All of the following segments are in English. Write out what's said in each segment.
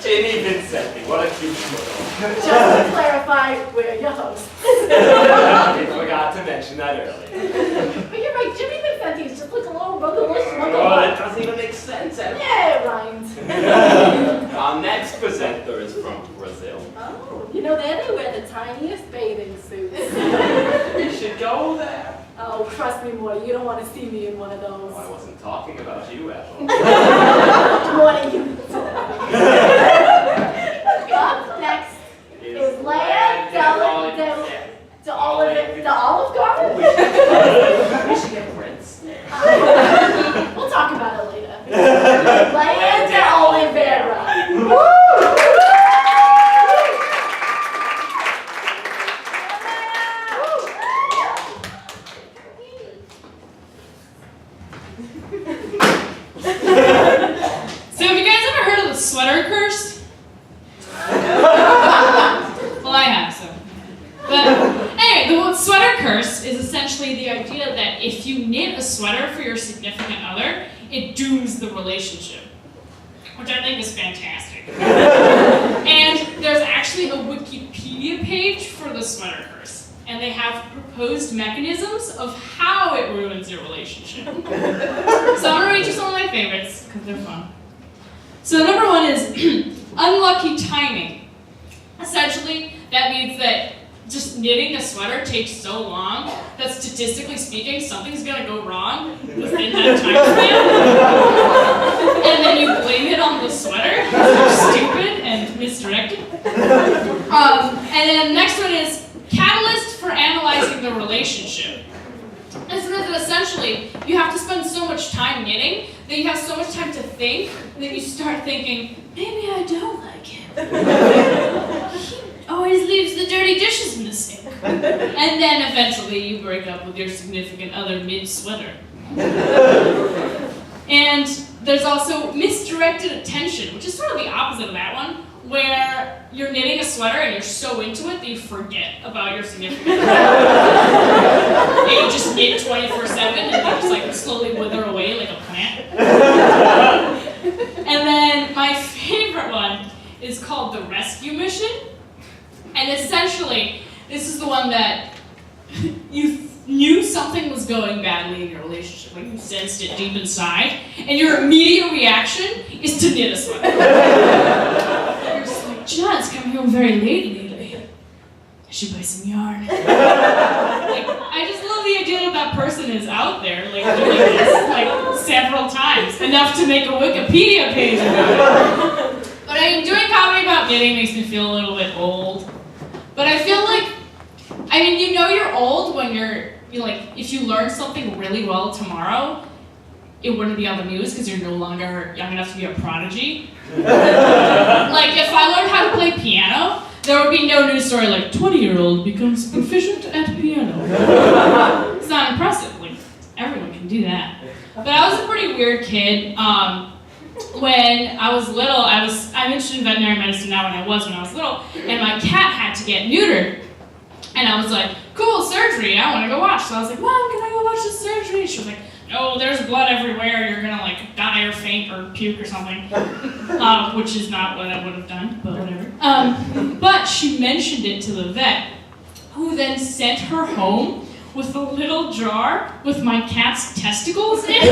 Ginny Vincenti, what a cute photo. Just to clarify, we're your hosts. I forgot to mention that earlier. But you're right, Jimmy Vincenti is just like a little ruggerless Oh, that doesn't even make sense. Yeah, right. Our next presenter is from Brazil. Oh, you know, there they wear the tiniest bathing suits. We should go there. Oh, trust me, Morty, you don't want to see me in one of those. Oh, I wasn't talking about you at all. Morty, you Up next is Leia the Olive Garden? We should get Prince. We'll talk about it later. Leia de Oliveira. So have you guys ever heard of the sweater curse? Well, I have, so. But anyway, the sweater curse is essentially the idea that if you knit a sweater for your significant other, it dooms the relationship, which I think is fantastic. And there's actually a Wikipedia page for the sweater curse, and they have proposed mechanisms of how it ruins your relationship. So I'm gonna read you some of my favorites, because they're fun. So number one is unlucky timing. Essentially, that means that just knitting a sweater takes so long that statistically speaking, something's gonna go wrong within that time span. And then you blame it on the sweater because you're stupid and misdirected. And then the next one is catalyst for analyzing the relationship. This means that essentially you have to spend so much time knitting that you have so much time to think that you start thinking, maybe I don't like him. He always leaves the dirty dishes in the sink. And then eventually you break up with your significant other mid-sweater. And there's also misdirected attention, which is sort of the opposite of that one, where you're knitting a sweater and you're so into it that you forget about your significant other. And you just knit 24/7 and they just like slowly wither away like a plant. And then my favorite one is called the rescue mission. And essentially, this is the one that you knew something was going badly in your relationship, like you sensed it deep inside, and your immediate reaction is to knit a sweater. You're just like, John's coming home very late lately. I should buy some yarn. Like, I just love the idea that that person is out there, like doing this like several times, enough to make a Wikipedia page about it. But I mean, doing comedy about knitting makes me feel a little bit old. But I feel like, I mean, you know you're old when you're like, if you learn something really well tomorrow, it wouldn't be on the news because you're no longer young enough to be a prodigy. Like, if I learned how to play piano, there would be no news story like, 20-year-old becomes proficient at piano. It's not impressive, like, everyone can do that. But I was a pretty weird kid. When I was little, I'm interested in veterinary medicine now when I was little, and my cat had to get neutered. And I was like, cool, surgery, I want to go watch. So I was like, Mom, can I go watch the surgery? She was like, no, there's blood everywhere, you're gonna like die or faint or puke or something. Which is not what I would have done, but whatever. But she mentioned it to the vet, who then sent her home with a little jar with my cat's testicles in it.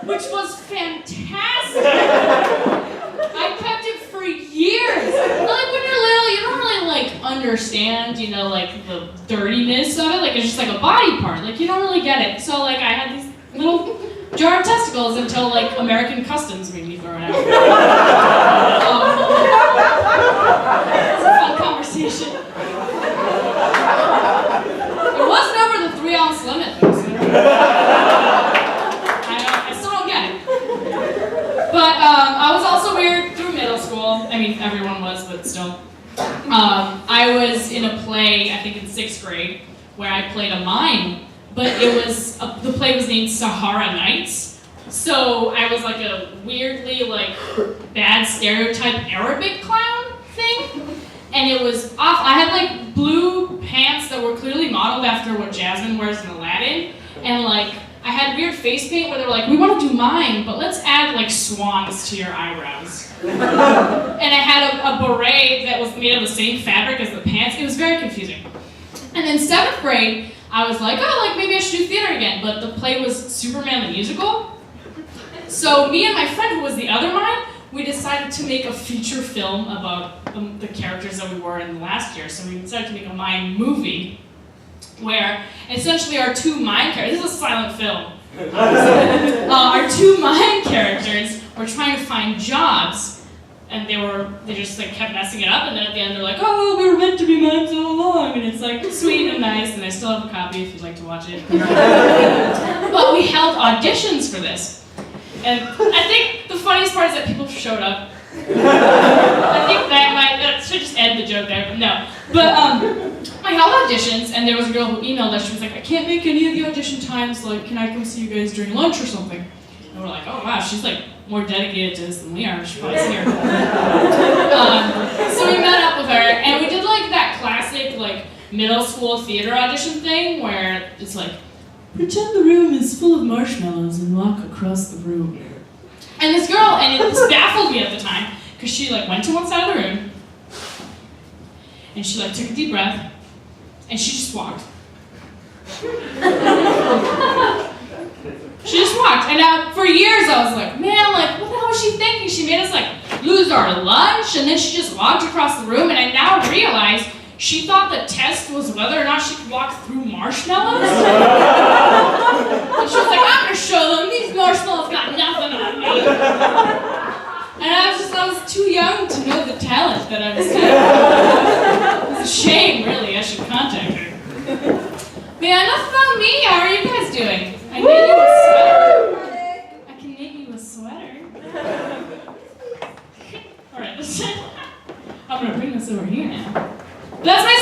Which was fantastic. I kept it for years. Like when you're little, you don't really like understand, you know, like the dirtiness of it. Like it's just like a body part. Like you don't really get it. So like I had these little jar of testicles until like American Customs made me throw it out. It's a fun conversation. It wasn't over the 3-ounce limit though. So. But I was also weird through middle school. I mean, everyone was, but still. I was in a play, I think in 6th grade, where I played a mime, but it was, the play was named Sahara Nights. So I was like a weirdly like bad stereotype Arabic clown thing. And it was off. I had like blue pants that were clearly modeled after what Jasmine wears in Aladdin. And like I had weird face paint where they were like, we want to do mime, but let's add like swans to your eyebrows. And I had a beret that was made of the same fabric as the pants. It was very confusing. And in 7th grade, I was like, oh, like maybe I should do theater again, but the play was Superman the Musical. So me and my friend, who was the other mime, we decided to make a feature film about the characters that we were in last year. So we decided to make a mime movie where essentially our 2 mime characters, this is a silent film, our 2 mime characters were trying to find jobs, and they just like kept messing it up, and then at the end they're like, oh, we were meant to be mimes all along, and it's like sweet and nice, and I still have a copy if you'd like to watch it. But we held auditions for this. And I think the funniest part is that people showed up. I think that should just end the joke there, but no. But I held auditions, and there was a girl who emailed us. She was like, I can't make any of the audition times. Like, can I come see you guys during lunch or something? And we're like, oh wow, she's like more dedicated to this than we are. We should probably see her. So we met up with her, and we did like that classic like middle school theater audition thing where it's like, pretend the room is full of marshmallows and walk across the room. And this girl, and it baffled me at the time, because she like went to one side of the room, and she like took a deep breath, and she just walked. She just walked, and for years I was like, man, like what the hell was she thinking? She made us like lose our lunch, and then she just walked across the room, and I now realize she thought the test was whether or not she could walk through marshmallows. And she was like, I'm gonna show them, these marshmallows got nothing on me. And I was too young to know the talent that I was getting. It was a shame, really, I should contact her. But yeah, enough about me, how are you guys doing? I made you a sweater. I can make you a sweater. Alright, I'm gonna bring this over here now. That's my